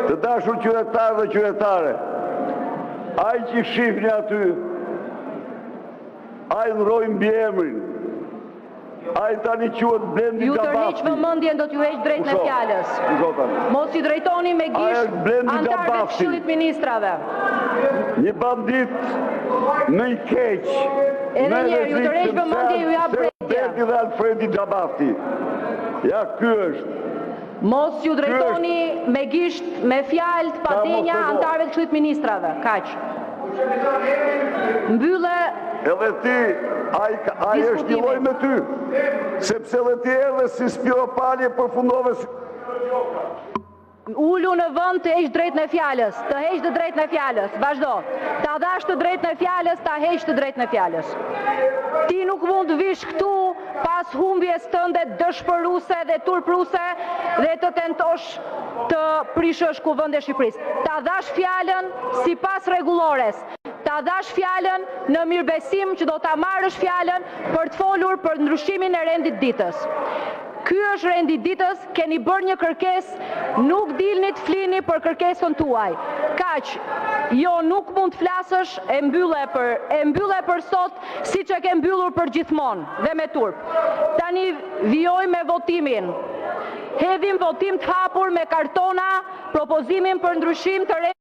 Të dashur qytetarë dhe qytetare, ai që shihni aty, ai ndroi mbiemrin. Ai tani quhet Blendi Gabati. Ju tërheq vëmendjen, do t'ju heq drejt në fjalës. Mos i drejtoni me gisht antarëve të Këshillit Ministrave. Një bandit në i keq. Edhe njerë, ju tërheq vëmendje, ju jap drejtje. Blendi dhe Alfredi Gabati. Ja, ky është. Mos ju drejtoni me gisht, me fjalë të padenja antarëve të Këshillit Ministrave. Kaq. Mbyllë. Edhe ti, ai është një lloj me ty, sepse edhe ti erdhe si spiropalje përfundove si... Ulu në vend të heq drejt në fjalës, të heq të drejt në fjalës, vazhdo. Ta dash të drejt në fjalës, ta heq të drejt në fjalës. Ti nuk mund të vish këtu pas humbjes tënde dëshpëruese dhe turpruese dhe të tentosh të prishësh kuvendin e Shqipërisë. Ta dash fjalën sipas rregullores. Ta dash fjalën në mirëbesim që do ta marrësh fjalën për të folur për ndryshimin e rendit ditës. Ky është rendi ditës, keni bërë një kërkesë, nuk dilni të flini për kërkesën tuaj. Kaq, jo nuk mund të flasësh, e mbylle për sot, siç e ke mbyllur për gjithmonë dhe me turp. Tani vijoj me votimin. Hedhim votim të hapur me kartona, propozimin për ndryshim të rendit.